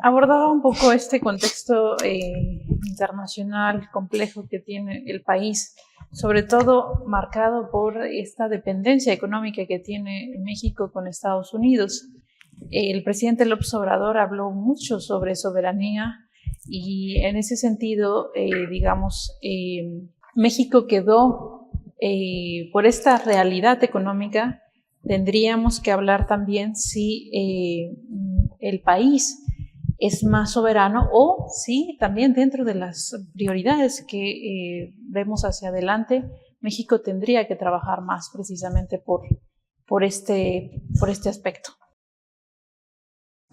Abordaba un poco este contexto internacional complejo que tiene el país, sobre todo marcado por esta dependencia económica que tiene México con Estados Unidos. El presidente López Obrador habló mucho sobre soberanía y en ese sentido, México quedó por esta realidad económica. Tendríamos que hablar también si el país es más soberano o sí, también dentro de las prioridades que vemos hacia adelante, México tendría que trabajar más precisamente por este aspecto.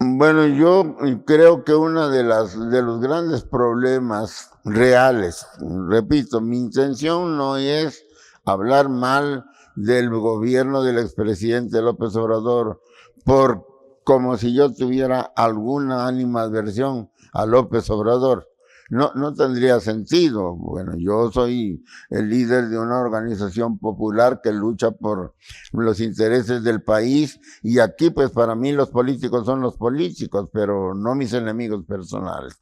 Bueno, yo creo que uno de los grandes problemas reales, repito, mi intención no es hablar mal del gobierno del expresidente López Obrador como si yo tuviera alguna animadversión a López Obrador. No tendría sentido. Bueno, yo soy el líder de una organización popular que lucha por los intereses del país y aquí pues para mí los políticos son los políticos, pero no mis enemigos personales.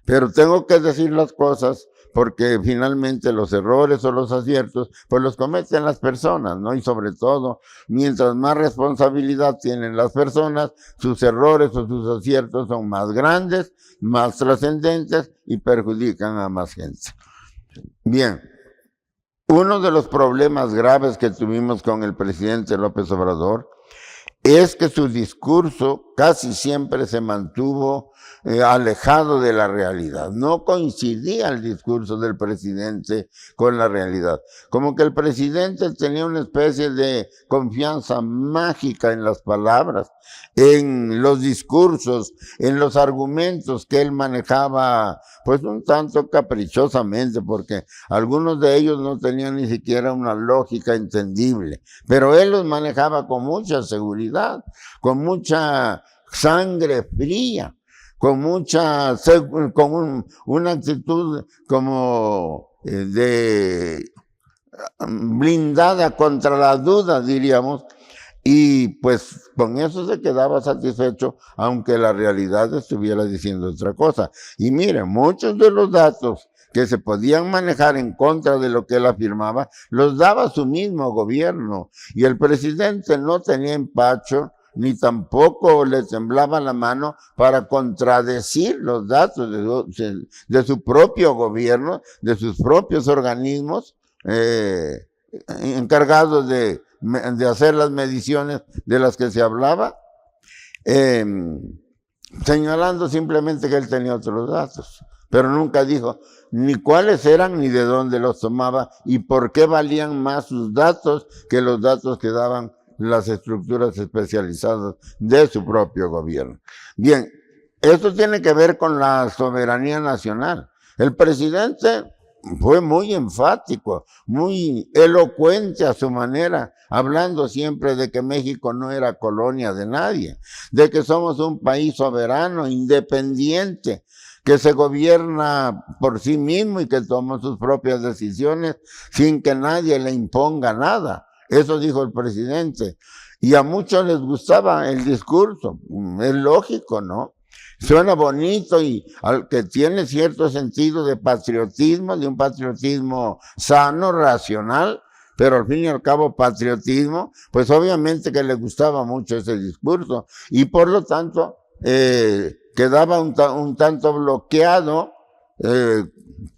Pero tengo que decir las cosas porque finalmente los errores o los aciertos pues los cometen las personas, ¿no? Y sobre todo, mientras más responsabilidad tienen las personas, sus errores o sus aciertos son más grandes, más trascendentes y perjudican a más gente. Bien, uno de los problemas graves que tuvimos con el presidente López Obrador es que su discurso casi siempre se mantuvo alejado de la realidad. No coincidía el discurso del presidente con la realidad. Como que el presidente tenía una especie de confianza mágica en las palabras, en los discursos, en los argumentos que él manejaba, pues un tanto caprichosamente, porque algunos de ellos no tenían ni siquiera una lógica entendible, pero él los manejaba con mucha seguridad, con mucha sangre fría, con una actitud como blindada contra la duda, diríamos, y pues con eso se quedaba satisfecho, aunque la realidad estuviera diciendo otra cosa. Y miren, muchos de los datos que se podían manejar en contra de lo que él afirmaba, los daba su mismo gobierno, y el presidente no tenía empacho ni tampoco le temblaba la mano para contradecir los datos de su propio gobierno, de sus propios organismos encargados de hacer las mediciones de las que se hablaba, señalando simplemente que él tenía otros datos, pero nunca dijo ni cuáles eran ni de dónde los tomaba y por qué valían más sus datos que los datos que daban las estructuras especializadas de su propio gobierno. Bien, esto tiene que ver con la soberanía nacional. El presidente fue muy enfático, muy elocuente a su manera, hablando siempre de que México no era colonia de nadie, de que somos un país soberano, independiente, que se gobierna por sí mismo y que toma sus propias decisiones sin que nadie le imponga nada. Eso dijo el presidente. Y a muchos les gustaba el discurso. Es lógico, ¿no? Suena bonito y que tiene cierto sentido de patriotismo, de un patriotismo sano, racional, pero al fin y al cabo patriotismo, pues obviamente que le gustaba mucho ese discurso y por lo tanto quedaba un tanto bloqueado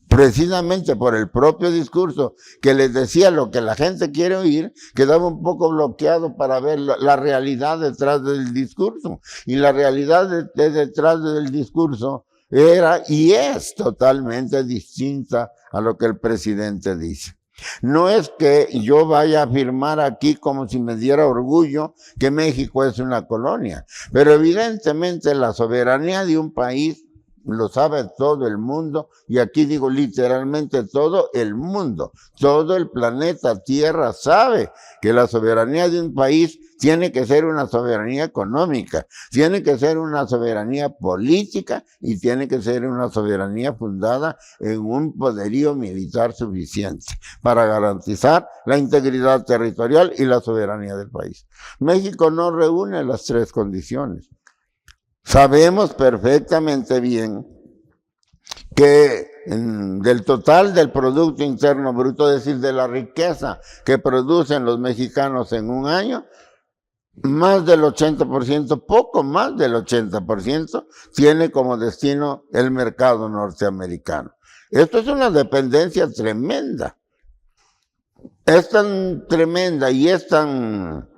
precisamente por el propio discurso que les decía lo que la gente quiere oír, quedaba un poco bloqueado para ver la realidad detrás del discurso. Y la realidad detrás del discurso era y es totalmente distinta a lo que el presidente dice. No es que yo vaya a afirmar aquí como si me diera orgullo que México es una colonia, pero evidentemente la soberanía de un país lo sabe todo el mundo, y aquí digo literalmente todo el mundo, todo el planeta Tierra sabe que la soberanía de un país tiene que ser una soberanía económica, tiene que ser una soberanía política y tiene que ser una soberanía fundada en un poderío militar suficiente para garantizar la integridad territorial y la soberanía del país. México no reúne las tres condiciones. Sabemos perfectamente bien que del total del Producto Interno Bruto, es decir, de la riqueza que producen los mexicanos en un año, más del 80%, poco más del 80%, tiene como destino el mercado norteamericano. Esto es una dependencia tremenda. Es tan tremenda y es tan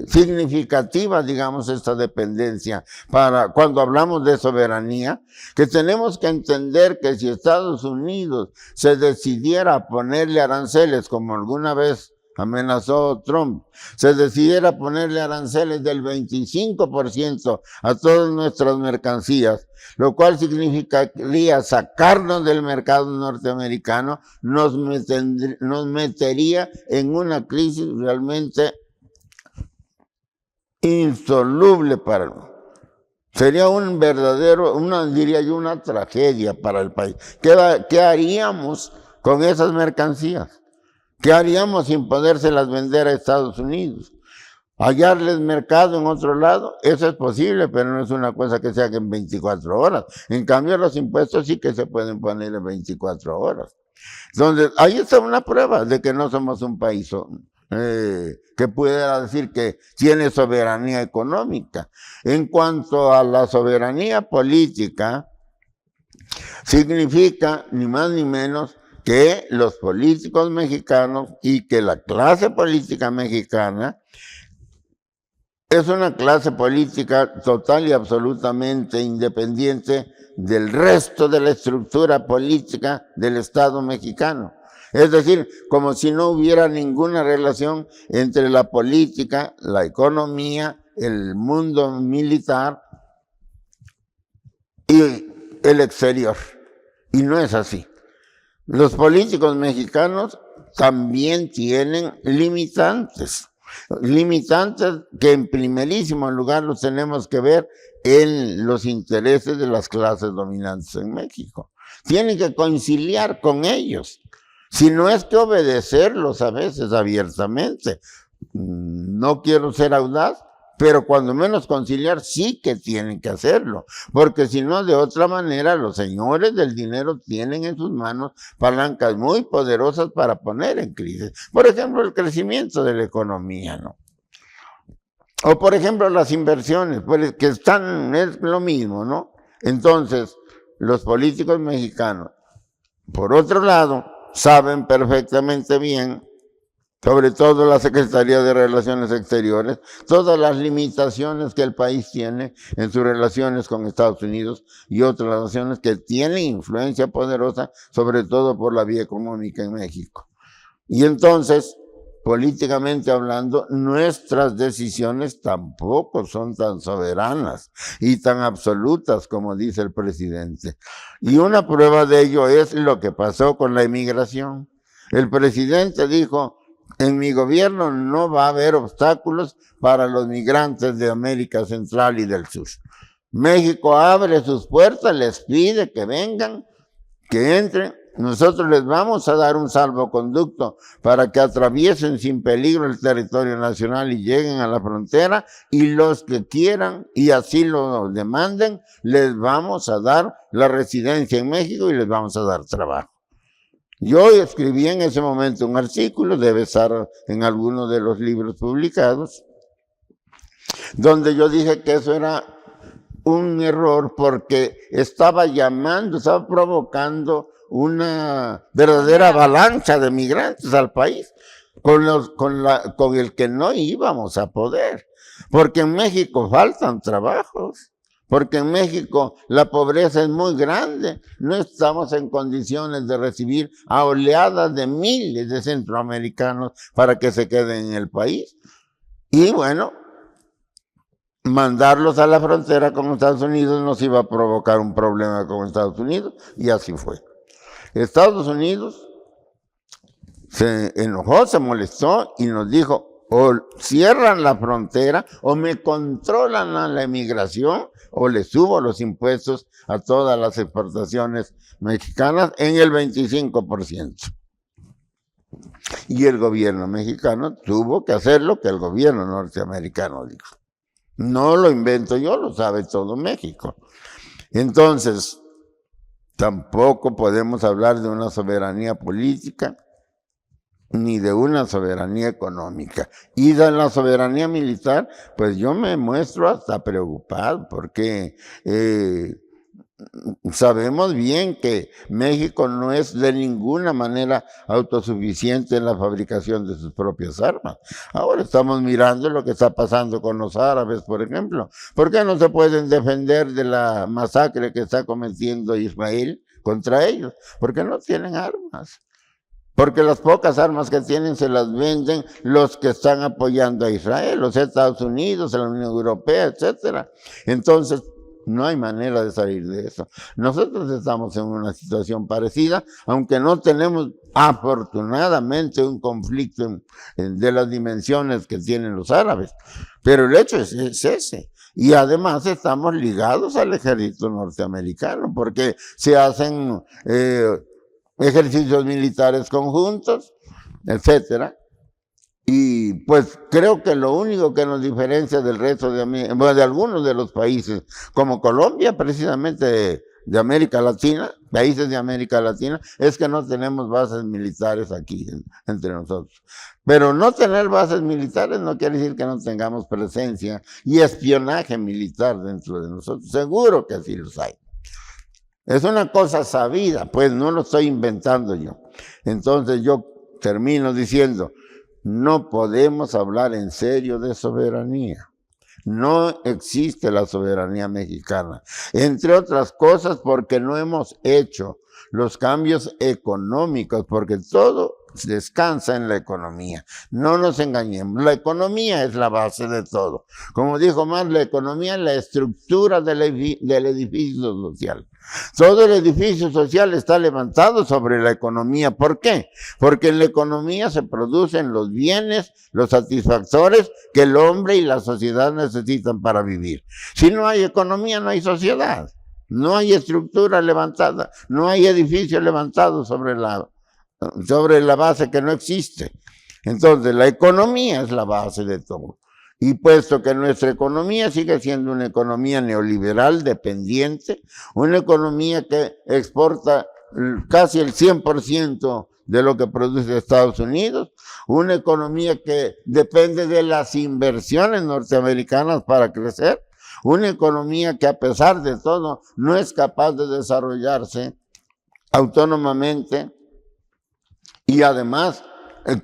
significativa, digamos, esta dependencia para cuando hablamos de soberanía, que tenemos que entender que si Estados Unidos se decidiera a ponerle aranceles, como alguna vez amenazó Trump, se decidiera ponerle aranceles del 25% a todas nuestras mercancías, lo cual significaría sacarnos del mercado norteamericano, nos metería en una crisis realmente insoluble sería un verdadero, diría yo, una tragedia para el país. ¿Qué haríamos con esas mercancías? ¿Qué haríamos sin podérselas vender a Estados Unidos? Hallarles mercado en otro lado, eso es posible, pero no es una cosa que se haga en 24 horas. En cambio, los impuestos sí que se pueden poner en 24 horas. Entonces, ahí está una prueba de que no somos un país que pudiera decir que tiene soberanía económica. En cuanto a la soberanía política, significa ni más ni menos que los políticos mexicanos y que la clase política mexicana es una clase política total y absolutamente independiente del resto de la estructura política del Estado mexicano. Es decir, como si no hubiera ninguna relación entre la política, la economía, el mundo militar y el exterior. Y no es así. Los políticos mexicanos también tienen limitantes que en primerísimo lugar los tenemos que ver en los intereses de las clases dominantes en México. Tienen que conciliar con ellos. Si no es que obedecerlos a veces abiertamente. No quiero ser audaz, pero cuando menos conciliar sí que tienen que hacerlo, porque si no, de otra manera, los señores del dinero tienen en sus manos palancas muy poderosas para poner en crisis. Por ejemplo, el crecimiento de la economía, ¿no? O por ejemplo, las inversiones, pues, que es lo mismo, ¿no? Entonces, los políticos mexicanos, por otro lado, saben perfectamente bien, sobre todo la Secretaría de Relaciones Exteriores, todas las limitaciones que el país tiene en sus relaciones con Estados Unidos y otras naciones que tienen influencia poderosa, sobre todo por la vía económica en México. Y entonces, políticamente hablando, nuestras decisiones tampoco son tan soberanas y tan absolutas como dice el presidente. Y una prueba de ello es lo que pasó con la inmigración. El presidente dijo: en mi gobierno no va a haber obstáculos para los migrantes de América Central y del Sur. México abre sus puertas, les pide que vengan, que entren. Nosotros les vamos a dar un salvoconducto para que atraviesen sin peligro el territorio nacional y lleguen a la frontera, y los que quieran y así lo demanden, les vamos a dar la residencia en México y les vamos a dar trabajo. Yo escribí en ese momento un artículo, debe estar en alguno de los libros publicados, donde yo dije que eso era un error porque estaba provocando una verdadera avalancha de migrantes al país, con el que no íbamos a poder, porque en México faltan trabajos. Porque en México la pobreza es muy grande. No estamos en condiciones de recibir a oleadas de miles de centroamericanos para que se queden en el país. Y bueno, mandarlos a la frontera con Estados Unidos nos iba a provocar un problema con Estados Unidos, y así fue. Estados Unidos se enojó, se molestó y nos dijo: o cierran la frontera, o me controlan a la emigración, o le subo los impuestos a todas las exportaciones mexicanas en el 25%. Y el gobierno mexicano tuvo que hacer lo que el gobierno norteamericano dijo. No lo invento yo, lo sabe todo México. Entonces, tampoco podemos hablar de una soberanía política ni de una soberanía económica. Y de la soberanía militar, pues yo me muestro hasta preocupado, porque sabemos bien que México no es de ninguna manera autosuficiente en la fabricación de sus propias armas. Ahora estamos mirando lo que está pasando con los árabes, por ejemplo. ¿Por qué no se pueden defender de la masacre que está cometiendo Israel contra ellos? Porque no tienen armas. Porque las pocas armas que tienen se las venden los que están apoyando a Israel, los Estados Unidos, la Unión Europea, etcétera. Entonces, no hay manera de salir de eso. Nosotros estamos en una situación parecida, aunque no tenemos afortunadamente un conflicto de las dimensiones que tienen los árabes. Pero el hecho es ese. Y además estamos ligados al ejército norteamericano, porque se hacen ejercicios militares conjuntos, etcétera. Y pues creo que lo único que nos diferencia del resto de algunos de los países, como Colombia, precisamente de América Latina, países de América Latina, es que no tenemos bases militares aquí entre nosotros. Pero no tener bases militares no quiere decir que no tengamos presencia y espionaje militar dentro de nosotros. Seguro que así los hay. Es una cosa sabida, pues no lo estoy inventando yo. Entonces yo termino diciendo: no podemos hablar en serio de soberanía. No existe la soberanía mexicana. Entre otras cosas porque no hemos hecho los cambios económicos, porque todo descansa en la economía. No nos engañemos, la economía es la base de todo. Como dijo Marx, la economía es la estructura del edificio social. Todo el edificio social está levantado sobre la economía. ¿Por qué? Porque en la economía se producen los bienes, los satisfactores que el hombre y la sociedad necesitan para vivir. Si no hay economía, no hay sociedad. No hay estructura levantada, no hay edificio levantado sobre la base que no existe. Entonces, la economía es la base de todo. Y puesto que nuestra economía sigue siendo una economía neoliberal dependiente, una economía que exporta casi el 100% de lo que produce Estados Unidos, una economía que depende de las inversiones norteamericanas para crecer, una economía que a pesar de todo no es capaz de desarrollarse autónomamente, y además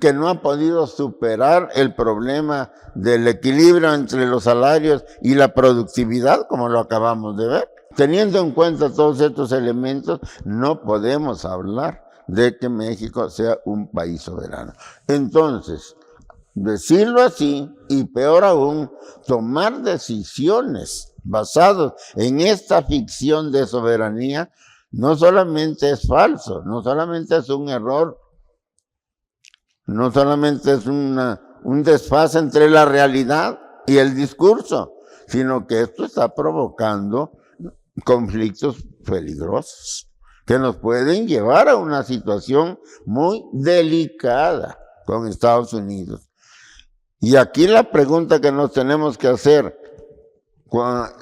que no ha podido superar el problema del equilibrio entre los salarios y la productividad, como lo acabamos de ver. Teniendo en cuenta todos estos elementos, no podemos hablar de que México sea un país soberano. Entonces, decirlo así, y peor aún, tomar decisiones basadas en esta ficción de soberanía, no solamente es falso, no solamente es un error, no solamente es un desfase entre la realidad y el discurso, sino que esto está provocando conflictos peligrosos que nos pueden llevar a una situación muy delicada con Estados Unidos. Y aquí la pregunta que nos tenemos que hacer: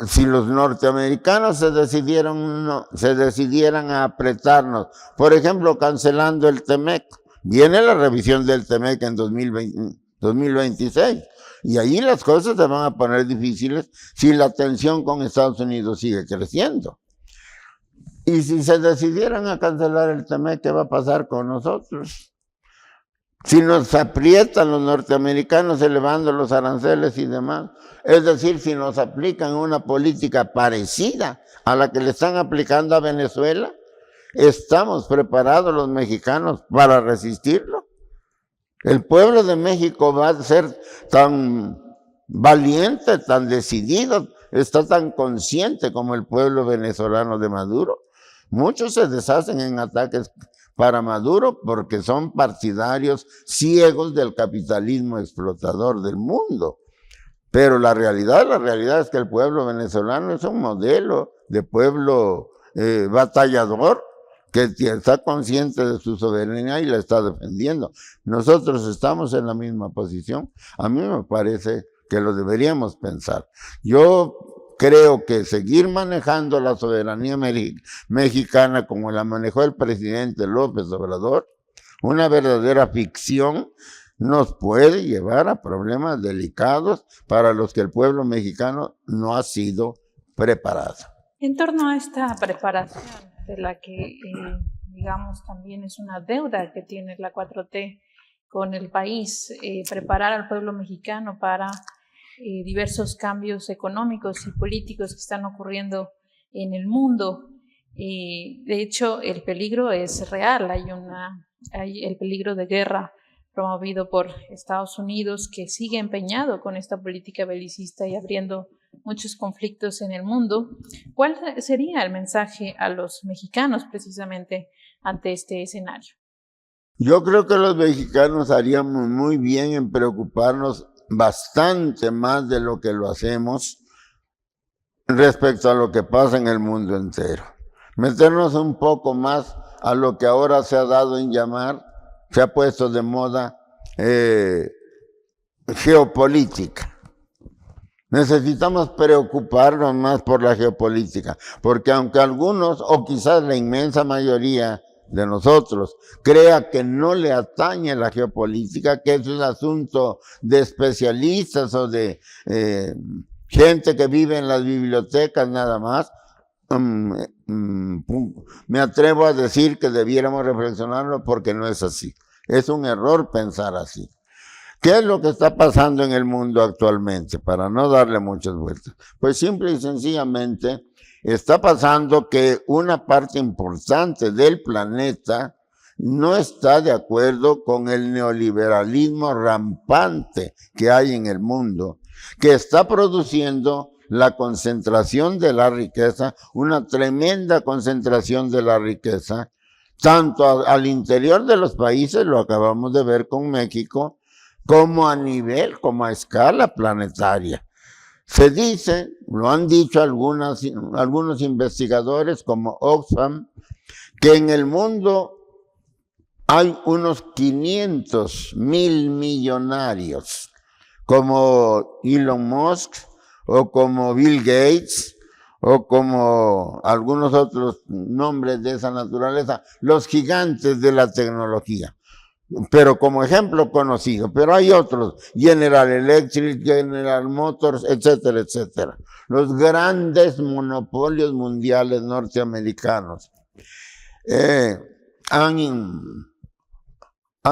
si los norteamericanos se decidieran a apretarnos, por ejemplo, cancelando el TEMEC, viene la revisión del TEMEC en 2026, y ahí las cosas se van a poner difíciles si la tensión con Estados Unidos sigue creciendo. Y si se decidieran a cancelar el TEMEC, ¿qué va a pasar con nosotros? Si nos aprietan los norteamericanos elevando los aranceles y demás, es decir, si nos aplican una política parecida a la que le están aplicando a Venezuela, ¿estamos preparados los mexicanos para resistirlo? El pueblo de México va a ser tan valiente, tan decidido, está tan consciente como el pueblo venezolano de Maduro. Muchos se deshacen en ataques para Maduro porque son partidarios ciegos del capitalismo explotador del mundo. Pero la realidad es que el pueblo venezolano es un modelo de pueblo batallador que está consciente de su soberanía y la está defendiendo. Nosotros estamos en la misma posición. A mí me parece que lo deberíamos pensar. Yo creo que seguir manejando la soberanía mexicana como la manejó el presidente López Obrador, una verdadera ficción, nos puede llevar a problemas delicados para los que el pueblo mexicano no ha sido preparado. En torno a esta preparación de la que, digamos, también es una deuda que tiene la 4T con el país, preparar al pueblo mexicano para diversos cambios económicos y políticos que están ocurriendo en el mundo. De hecho, el peligro es real, hay el peligro de guerra promovido por Estados Unidos, que sigue empeñado con esta política belicista y abriendo muchos conflictos en el mundo. ¿Cuál sería el mensaje a los mexicanos precisamente ante este escenario? Yo creo que los mexicanos haríamos muy bien en preocuparnos bastante más de lo que lo hacemos respecto a lo que pasa en el mundo entero. Meternos un poco más a lo que ahora se ha dado en llamar, se ha puesto de moda, geopolítica. Necesitamos preocuparnos más por la geopolítica, porque aunque algunos, o quizás la inmensa mayoría de nosotros, crea que no le atañe la geopolítica, que es un asunto de especialistas o de gente que vive en las bibliotecas nada más, me atrevo a decir que debiéramos reflexionarlo porque no es así. Es un error pensar así. ¿Qué es lo que está pasando en el mundo actualmente? Para no darle muchas vueltas. Pues simple y sencillamente está pasando que una parte importante del planeta no está de acuerdo con el neoliberalismo rampante que hay en el mundo, que está produciendo la concentración de la riqueza, una tremenda concentración de la riqueza, tanto al interior de los países, lo acabamos de ver con México, como a nivel, como a escala planetaria. Se dice, lo han dicho algunos investigadores como Oxfam, que en el mundo hay unos 500,000 millonarios, como Elon Musk, o como Bill Gates, o como algunos otros nombres de esa naturaleza, los gigantes de la tecnología. Pero como ejemplo conocido, pero hay otros, General Electric, General Motors, etcétera, etcétera. Los grandes monopolios mundiales norteamericanos han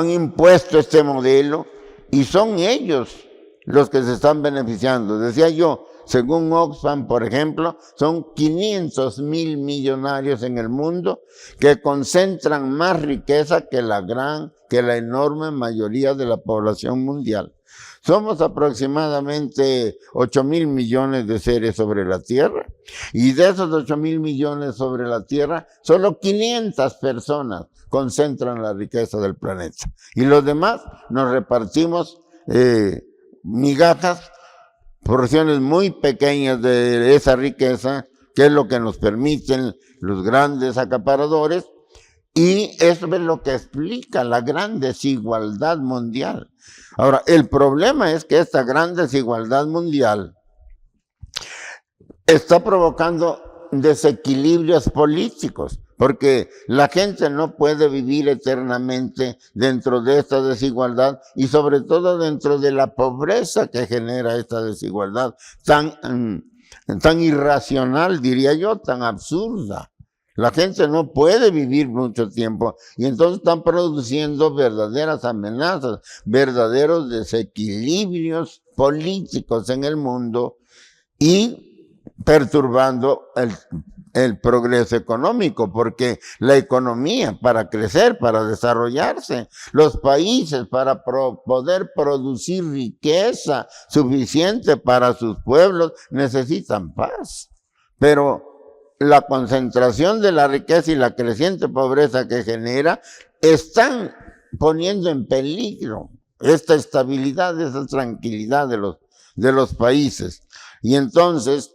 impuesto este modelo y son ellos los que se están beneficiando. Decía yo, según Oxfam, por ejemplo, son 500,000 millonarios en el mundo que concentran más riqueza que la enorme mayoría de la población mundial. Somos aproximadamente 8,000 millones de seres sobre la Tierra, y de esos 8,000 millones sobre la Tierra, solo 500 personas concentran la riqueza del planeta. Y los demás nos repartimos migajas, porciones muy pequeñas de esa riqueza, que es lo que nos permiten los grandes acaparadores, y eso es lo que explica la gran desigualdad mundial. Ahora, el problema es que esta gran desigualdad mundial está provocando desequilibrios políticos, porque la gente no puede vivir eternamente dentro de esta desigualdad y sobre todo dentro de la pobreza que genera esta desigualdad tan irracional, diría yo, tan absurda. La gente no puede vivir mucho tiempo y entonces están produciendo verdaderas amenazas, verdaderos desequilibrios políticos en el mundo y perturbando el progreso económico, porque la economía para crecer, para desarrollarse, los países para poder producir riqueza suficiente para sus pueblos necesitan paz. Pero la concentración de la riqueza y la creciente pobreza que genera están poniendo en peligro esta estabilidad, esa tranquilidad de los países. Y entonces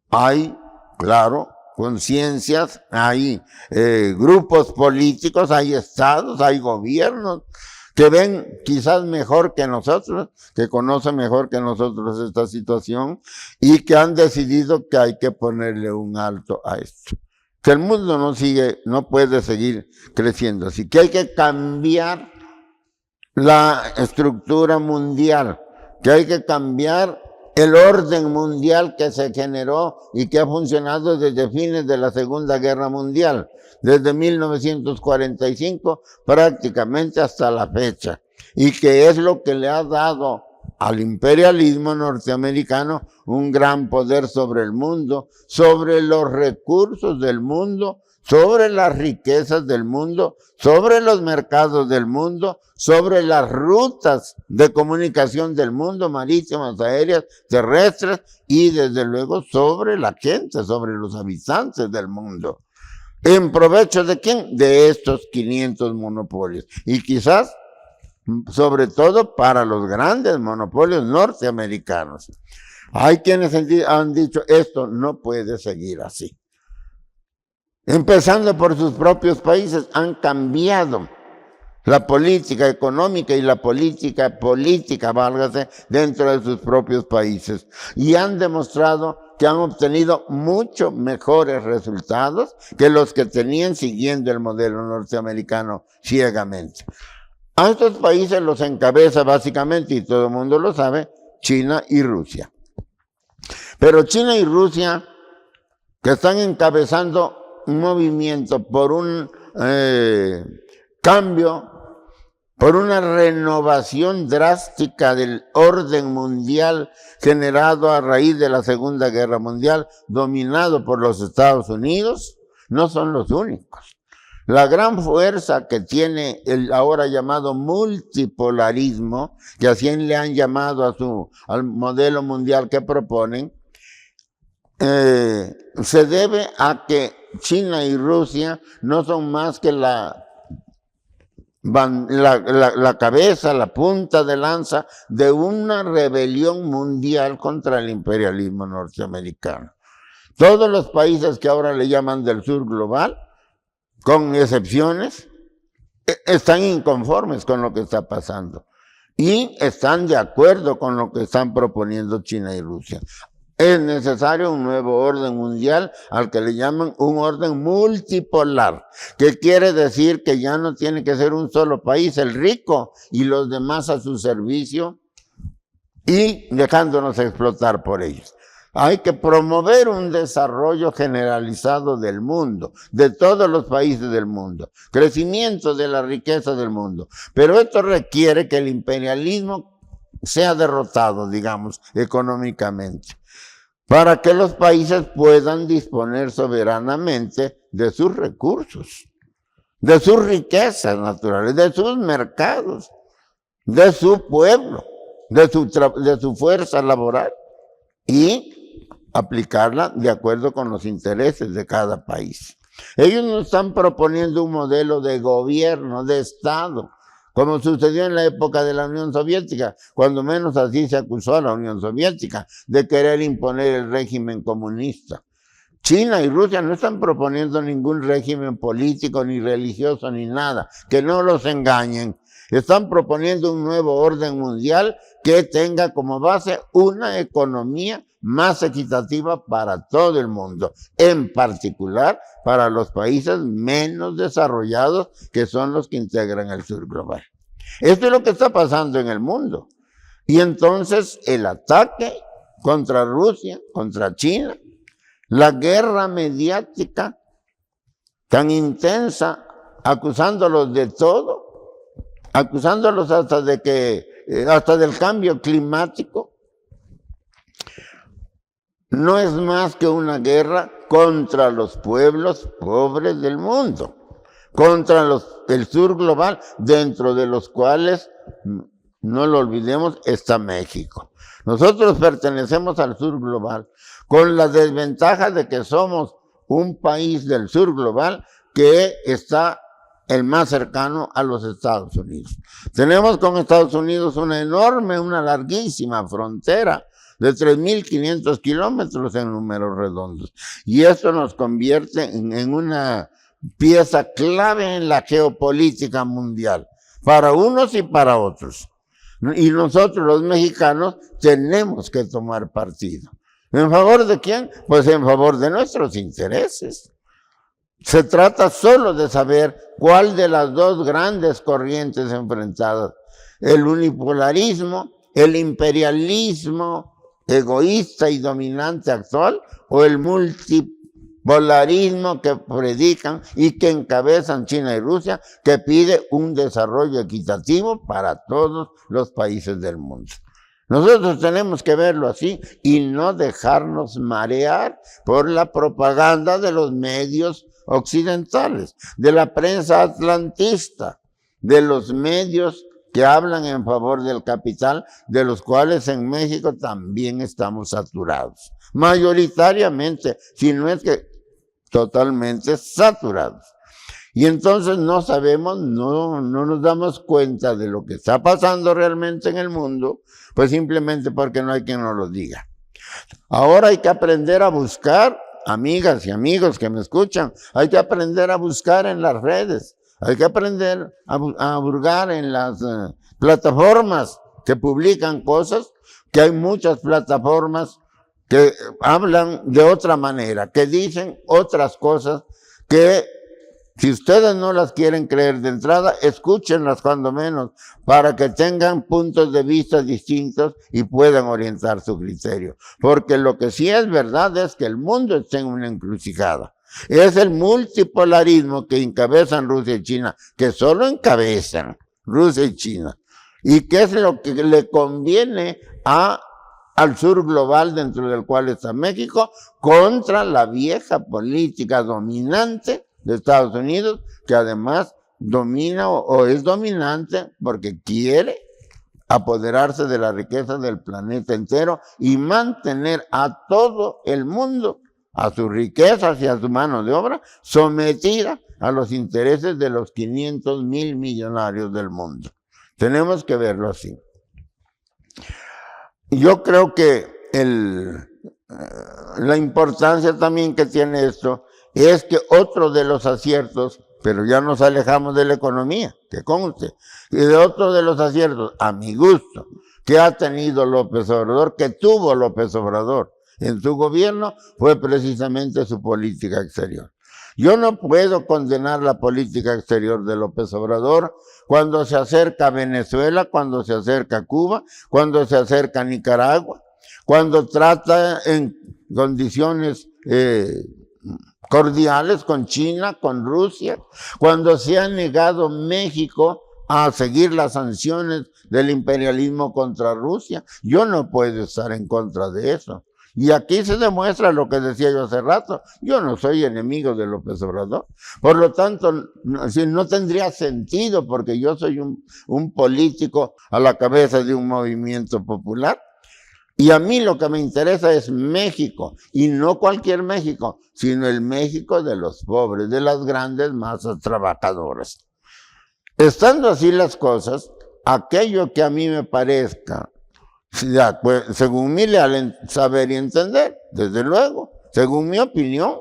hay, claro, conciencias, hay grupos políticos, hay estados, hay gobiernos que ven quizás mejor que nosotros, que conocen mejor que nosotros esta situación y que han decidido que hay que ponerle un alto a esto. Que el mundo no puede seguir creciendo, así que hay que cambiar la estructura mundial, que hay que cambiar el orden mundial que se generó y que ha funcionado desde fines de la Segunda Guerra Mundial, desde 1945 prácticamente hasta la fecha, y que es lo que le ha dado al imperialismo norteamericano un gran poder sobre el mundo, sobre los recursos del mundo, sobre las riquezas del mundo, sobre los mercados del mundo, sobre las rutas de comunicación del mundo, marítimas, aéreas, terrestres, y desde luego sobre la gente, sobre los habitantes del mundo. ¿En provecho de quién? De estos 500 monopolios. Y quizás, sobre todo, para los grandes monopolios norteamericanos. Hay quienes han dicho, esto no puede seguir así. Empezando por sus propios países, han cambiado la política económica y la política, válgase, dentro de sus propios países. Y han demostrado que han obtenido mucho mejores resultados que los que tenían siguiendo el modelo norteamericano ciegamente. A estos países los encabeza básicamente, y todo el mundo lo sabe, China y Rusia. Pero China y Rusia, que están encabezando un movimiento por un cambio, por una renovación drástica del orden mundial generado a raíz de la Segunda Guerra Mundial, dominado por los Estados Unidos, no son los únicos. La gran fuerza que tiene el ahora llamado multipolarismo, que así le han llamado al modelo mundial que proponen, se debe a que China y Rusia no son más que la cabeza, la punta de lanza de una rebelión mundial contra el imperialismo norteamericano. Todos los países que ahora le llaman del sur global, con excepciones, están inconformes con lo que está pasando y están de acuerdo con lo que están proponiendo China y Rusia. Es necesario un nuevo orden mundial al que le llaman un orden multipolar, que quiere decir que ya no tiene que ser un solo país, el rico, y los demás a su servicio y dejándonos explotar por ellos. Hay que promover un desarrollo generalizado del mundo, de todos los países del mundo, crecimiento de la riqueza del mundo. Pero esto requiere que el imperialismo sea derrotado, digamos, económicamente, para que los países puedan disponer soberanamente de sus recursos, de sus riquezas naturales, de sus mercados, de su pueblo, de su fuerza laboral, y aplicarla de acuerdo con los intereses de cada país. Ellos no están proponiendo un modelo de gobierno, de Estado, como sucedió en la época de la Unión Soviética, cuando menos así se acusó a la Unión Soviética de querer imponer el régimen comunista. China y Rusia no están proponiendo ningún régimen político, ni religioso, ni nada, que no los engañen. Están proponiendo un nuevo orden mundial que tenga como base una economía más equitativa para todo el mundo, en particular para los países menos desarrollados, que son los que integran el sur global. Esto es lo que está pasando en el mundo. Y entonces el ataque contra Rusia, contra China, la guerra mediática tan intensa, acusándolos de todo, acusándolos hasta del cambio climático, no es más que una guerra contra los pueblos pobres del mundo, contra el sur global, dentro de los cuales, no lo olvidemos, está México. Nosotros pertenecemos al sur global, con la desventaja de que somos un país del sur global que está el más cercano a los Estados Unidos. Tenemos con Estados Unidos una larguísima frontera de 3.500 kilómetros en números redondos. Y esto nos convierte en una pieza clave en la geopolítica mundial, para unos y para otros. Y nosotros los mexicanos tenemos que tomar partido. ¿En favor de quién? Pues en favor de nuestros intereses. Se trata solo de saber cuál de las dos grandes corrientes enfrentadas, el unipolarismo, el imperialismo egoísta y dominante actual, o el multipolarismo que predican y que encabezan China y Rusia, que pide un desarrollo equitativo para todos los países del mundo. Nosotros tenemos que verlo así y no dejarnos marear por la propaganda de los medios occidentales, de la prensa atlantista, de los medios que hablan en favor del capital, de los cuales en México también estamos saturados, mayoritariamente, si no es que totalmente saturados. Y entonces no sabemos, no nos damos cuenta de lo que está pasando realmente en el mundo, pues simplemente porque no hay quien nos lo diga. Ahora hay que aprender a buscar, amigas y amigos que me escuchan, hay que aprender a buscar en las redes, hay que aprender a hurgar en las plataformas que publican cosas, que hay muchas plataformas que hablan de otra manera, que dicen otras cosas que, si ustedes no las quieren creer de entrada, escúchenlas cuando menos, para que tengan puntos de vista distintos y puedan orientar su criterio. Porque lo que sí es verdad es que el mundo está en una encrucijada. Es el multipolarismo que encabezan Rusia y China, que solo encabezan Rusia y China. ¿Y qué es lo que le conviene al sur global, dentro del cual está México, contra la vieja política dominante de Estados Unidos, que además domina o es dominante porque quiere apoderarse de la riqueza del planeta entero y mantener a todo el mundo, a sus riquezas y a su mano de obra, sometida a los intereses de los 500,000 millonarios del mundo. Tenemos que verlo así. Yo creo que la importancia también que tiene esto es que otro de los aciertos, pero ya nos alejamos de la economía, que conste, y de otro de los aciertos, a mi gusto, que ha tenido López Obrador, que tuvo López Obrador en su gobierno, fue precisamente su política exterior. Yo no puedo condenar la política exterior de López Obrador cuando se acerca a Venezuela, cuando se acerca a Cuba, cuando se acerca a Nicaragua, cuando trata en condiciones cordiales con China, con Rusia, cuando se ha negado México a seguir las sanciones del imperialismo contra Rusia. Yo no puedo estar en contra de eso. Y aquí se demuestra lo que decía yo hace rato. Yo no soy enemigo de López Obrador. Por lo tanto, no tendría sentido, porque yo soy un político a la cabeza de un movimiento popular. Y a mí lo que me interesa es México, y no cualquier México, sino el México de los pobres, de las grandes masas trabajadoras. Estando así las cosas, aquello que a mí me parezca, según mi leal saber y entender, desde luego, según mi opinión,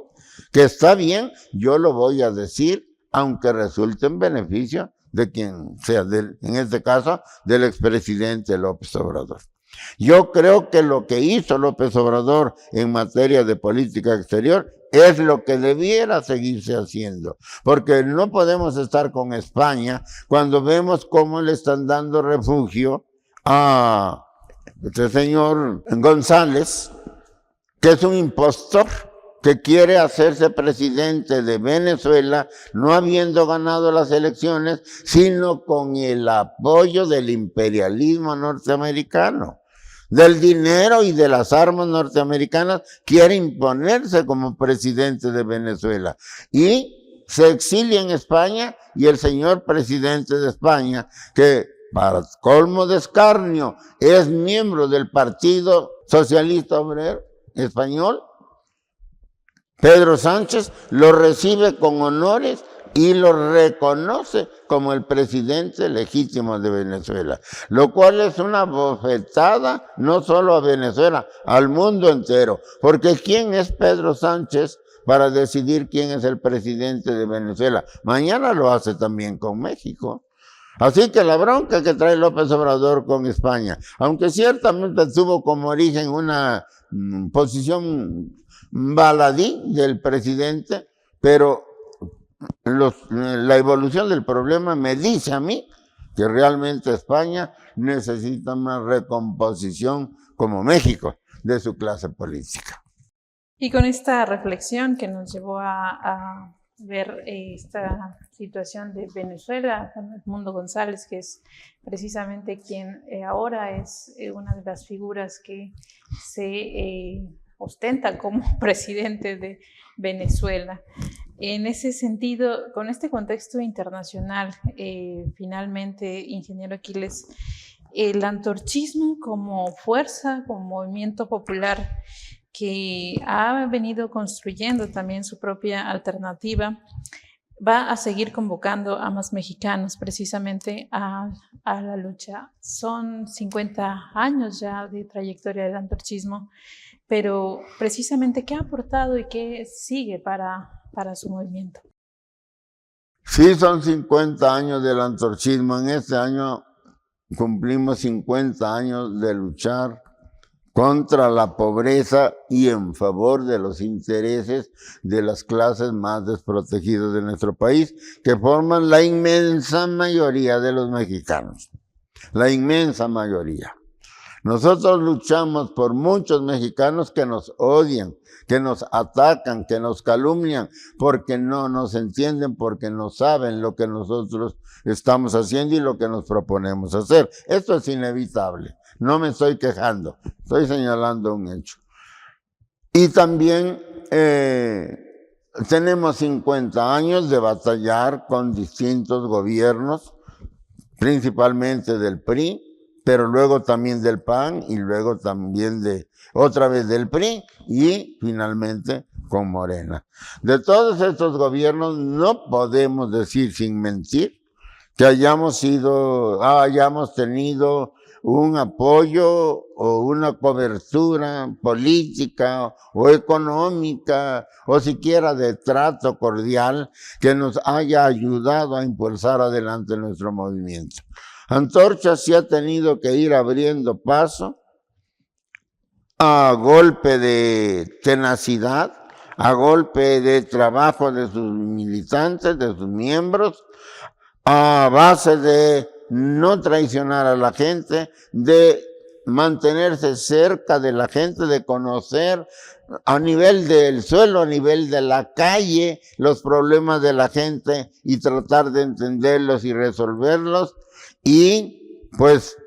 que está bien, yo lo voy a decir, aunque resulte en beneficio de quien sea, en este caso, del expresidente López Obrador. Yo creo que lo que hizo López Obrador en materia de política exterior es lo que debiera seguirse haciendo, porque no podemos estar con España cuando vemos cómo le están dando refugio a este señor González, que es un impostor, que quiere hacerse presidente de Venezuela, no habiendo ganado las elecciones, sino con el apoyo del imperialismo norteamericano. del dinero y de las armas norteamericanas, quiere imponerse como presidente de Venezuela. Y se exilia en España, y el señor presidente de España, que para colmo de escarnio es miembro del Partido Socialista Obrero Español, Pedro Sánchez, lo recibe con honores y lo reconoce como el presidente legítimo de Venezuela, lo cual es una bofetada no solo a Venezuela, al mundo entero, porque ¿quién es Pedro Sánchez para decidir quién es el presidente de Venezuela? Mañana lo hace también con México. Así que la bronca que trae López Obrador con España, aunque ciertamente tuvo como origen una posición baladí del presidente, pero la evolución del problema me dice a mí que realmente España necesita una recomposición como México de su clase política. Y con esta reflexión que nos llevó a ver esta situación de Venezuela, con Edmundo González, que es precisamente quien ahora es una de las figuras que se ostenta como presidente de Venezuela. En ese sentido, con este contexto internacional, finalmente, ingeniero Aquiles, el antorchismo como fuerza, como movimiento popular que ha venido construyendo también su propia alternativa, va a seguir convocando a más mexicanos precisamente a la lucha. Son 50 años ya de trayectoria del antorchismo, pero precisamente ¿qué ha aportado y qué sigue para su movimiento? Sí, son 50 años del antorchismo. En este año cumplimos 50 años de luchar contra la pobreza y en favor de los intereses de las clases más desprotegidas de nuestro país, que forman la inmensa mayoría de los mexicanos. La inmensa mayoría. Nosotros luchamos por muchos mexicanos que nos odian, que nos atacan, que nos calumnian, porque no nos entienden, porque no saben lo que nosotros estamos haciendo y lo que nos proponemos hacer. Esto es inevitable. No me estoy quejando, estoy señalando un hecho. Y también tenemos 50 años de batallar con distintos gobiernos, principalmente del PRI, pero luego también del PAN y luego también otra vez del PRI y finalmente con Morena. De todos estos gobiernos no podemos decir sin mentir que hayamos tenido un apoyo o una cobertura política o económica o siquiera de trato cordial que nos haya ayudado a impulsar adelante nuestro movimiento. Antorcha sí ha tenido que ir abriendo paso a golpe de tenacidad, a golpe de trabajo de sus militantes, de sus miembros, a base de no traicionar a la gente, de mantenerse cerca de la gente, de conocer a nivel del suelo, a nivel de la calle, los problemas de la gente y tratar de entenderlos y resolverlos. Y pues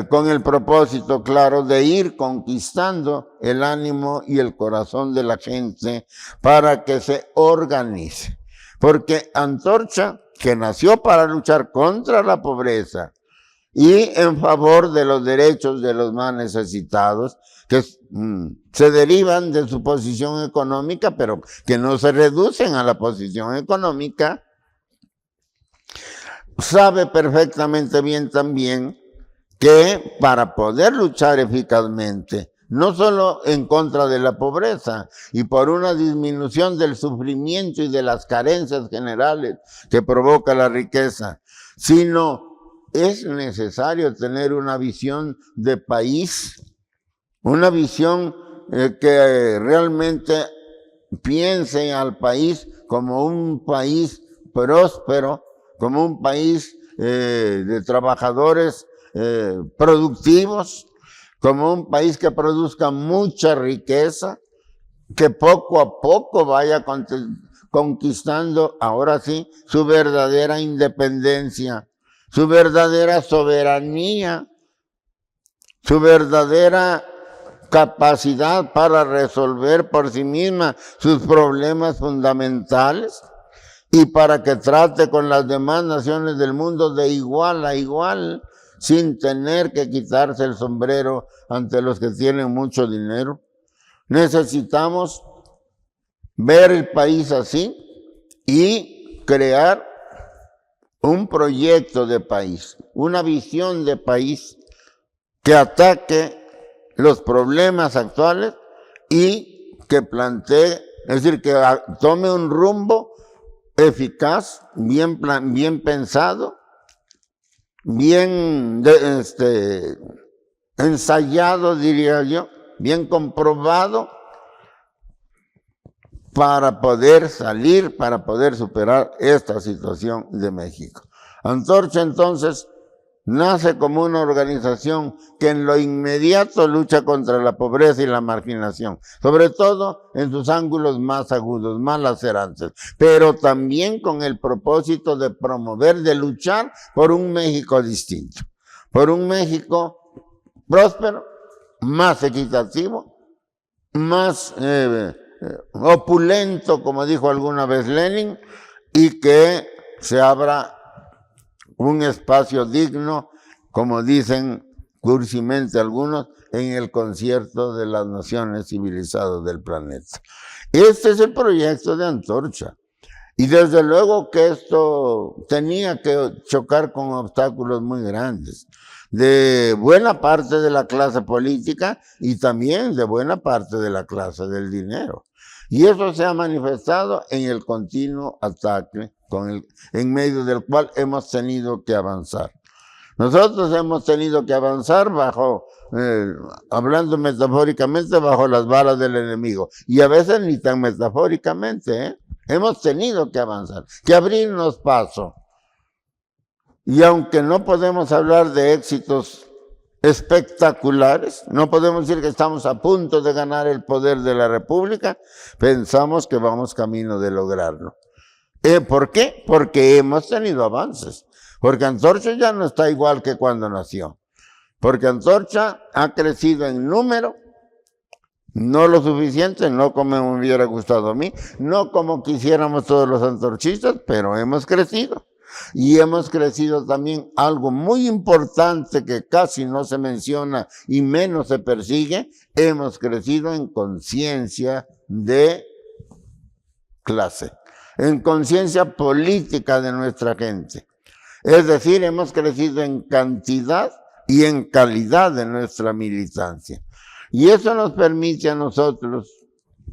con el propósito claro de ir conquistando el ánimo y el corazón de la gente para que se organice. Porque Antorcha, que nació para luchar contra la pobreza y en favor de los derechos de los más necesitados, que se derivan de su posición económica, pero que no se reducen a la posición económica, sabe perfectamente bien también que para poder luchar eficazmente, no solo en contra de la pobreza y por una disminución del sufrimiento y de las carencias generales que provoca la riqueza, sino es necesario tener una visión de país, una visión que realmente piense al país como un país próspero, como un país de trabajadores productivos, como un país que produzca mucha riqueza, que poco a poco vaya conquistando, ahora sí, su verdadera independencia, su verdadera soberanía su verdadera capacidad para resolver por sí misma sus problemas fundamentales y para que trate con las demás naciones del mundo de igual a igual, sin tener que quitarse el sombrero ante los que tienen mucho dinero. Necesitamos ver el país así y crear un proyecto de país, una visión de país que ataque los problemas actuales y que plantee, es decir, que tome un rumbo eficaz, bien pensado, bien ensayado, diría yo, bien comprobado, para poder salir, para poder superar esta situación de México. Antorcha, entonces, nace como una organización que en lo inmediato lucha contra la pobreza y la marginación, sobre todo en sus ángulos más agudos, más lacerantes, pero también con el propósito de promover, de luchar por un México distinto, por un México próspero, más equitativo, más opulento, como dijo alguna vez Lenin, y que se abra un espacio digno, como dicen cursimente algunos, en el concierto de las naciones civilizadas del planeta. Este es el proyecto de Antorcha. Y desde luego que esto tenía que chocar con obstáculos muy grandes, de buena parte de la clase política y también de buena parte de la clase del dinero. Y eso se ha manifestado en el continuo ataque en medio del cual hemos tenido que avanzar. Nosotros hemos tenido que avanzar hablando metafóricamente, bajo las balas del enemigo. Y a veces ni tan metafóricamente, hemos tenido que avanzar, que abrirnos paso. Y aunque no podemos hablar de éxitos espectaculares, no podemos decir que estamos a punto de ganar el poder de la República, pensamos que vamos camino de lograrlo. ¿Por qué? Porque hemos tenido avances. Porque Antorcha ya no está igual que cuando nació. Porque Antorcha ha crecido en número, no lo suficiente, no como me hubiera gustado a mí, no como quisiéramos todos los antorchistas, pero hemos crecido. Y hemos crecido también algo muy importante que casi no se menciona y menos se persigue, hemos crecido en conciencia de clase, en conciencia política de nuestra gente. Es decir, hemos crecido en cantidad y en calidad de nuestra militancia. Y eso nos permite a nosotros,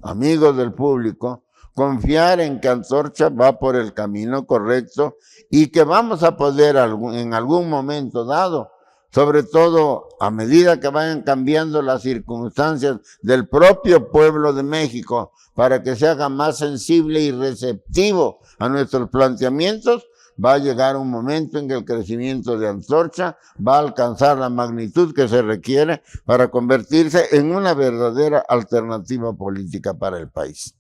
amigos del público, confiar en que Antorcha va por el camino correcto y que vamos a poder en algún momento dado, sobre todo a medida que vayan cambiando las circunstancias del propio pueblo de México, para que se haga más sensible y receptivo a nuestros planteamientos, va a llegar un momento en que el crecimiento de Antorcha va a alcanzar la magnitud que se requiere para convertirse en una verdadera alternativa política para el país.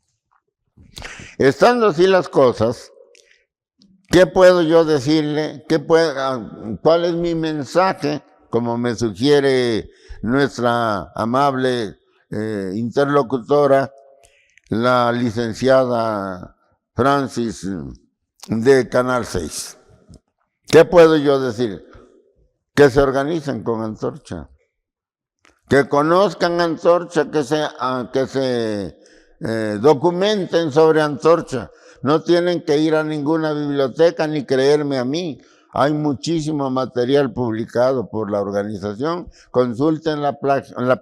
Estando así las cosas, ¿qué puedo yo decirle? ¿Cuál es mi mensaje? Como me sugiere nuestra amable interlocutora, la licenciada Francis de Canal 6. ¿Qué puedo yo decir? Que se organicen con Antorcha, que conozcan Antorcha, que se documenten sobre Antorcha. No tienen que ir a ninguna biblioteca ni creerme a mí. Hay muchísimo material publicado por la organización. Consulten la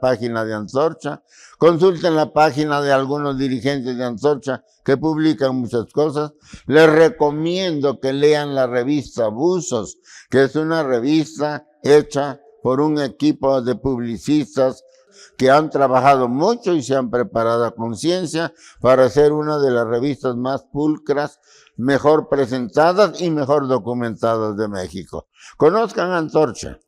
página de Antorcha, consulten la página de algunos dirigentes de Antorcha que publican muchas cosas. Les recomiendo que lean la revista Buzos, que es una revista hecha por un equipo de publicistas que han trabajado mucho y se han preparado a conciencia para ser una de las revistas más pulcras, mejor presentadas y mejor documentadas de México. Conozcan Antorcha,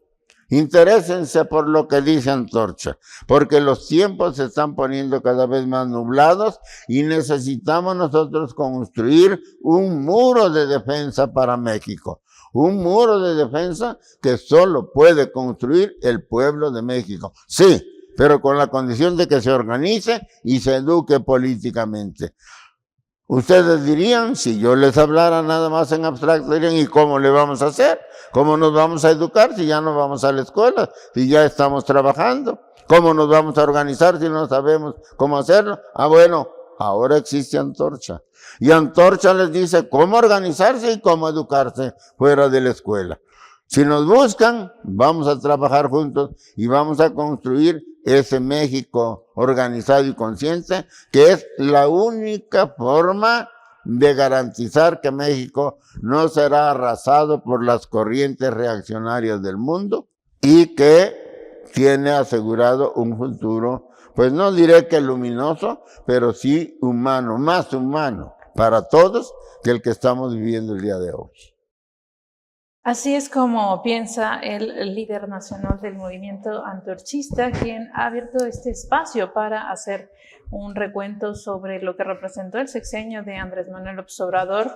interésense por lo que dice Antorcha, porque los tiempos se están poniendo cada vez más nublados y necesitamos nosotros construir un muro de defensa para México, un muro de defensa que solo puede construir el pueblo de México. Sí, pero con la condición de que se organice y se eduque políticamente. Ustedes dirían, si yo les hablara nada más en abstracto, dirían, ¿y cómo le vamos a hacer? ¿Cómo nos vamos a educar si ya no vamos a la escuela, si ya estamos trabajando? ¿Cómo nos vamos a organizar si no sabemos cómo hacerlo? Ah, bueno, ahora existe Antorcha. Y Antorcha les dice cómo organizarse y cómo educarse fuera de la escuela. Si nos buscan, vamos a trabajar juntos y vamos a construir ese México organizado y consciente, que es la única forma de garantizar que México no será arrasado por las corrientes reaccionarias del mundo y que tiene asegurado un futuro, pues no diré que luminoso, pero sí humano, más humano para todos que el que estamos viviendo el día de hoy. Así es como piensa el líder nacional del movimiento antorchista, quien ha abierto este espacio para hacer un recuento sobre lo que representó el sexenio de Andrés Manuel López Obrador,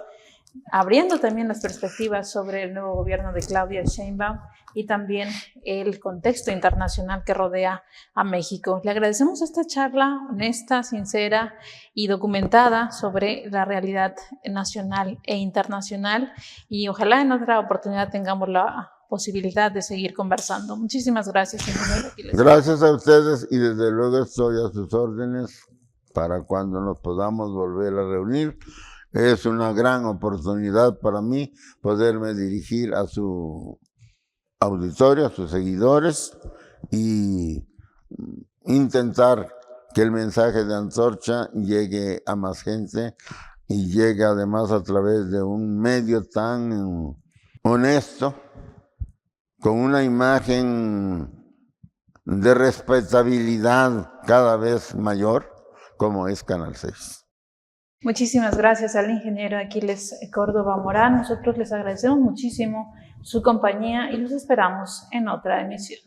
abriendo también las perspectivas sobre el nuevo gobierno de Claudia Sheinbaum y también el contexto internacional que rodea a México. Le agradecemos esta charla honesta, sincera y documentada sobre la realidad nacional e internacional, y ojalá en otra oportunidad tengamos la posibilidad de seguir conversando. Muchísimas gracias, ingeniero. Gracias a ustedes, y desde luego estoy a sus órdenes para cuando nos podamos volver a reunir. Es una gran oportunidad para mí poderme dirigir a su auditorio, a sus seguidores, y intentar que el mensaje de Antorcha llegue a más gente y llegue además a través de un medio tan honesto, con una imagen de respetabilidad cada vez mayor, como es Canal 6. Muchísimas gracias al ingeniero Aquiles Córdoba Morán. Nosotros les agradecemos muchísimo su compañía y los esperamos en otra emisión.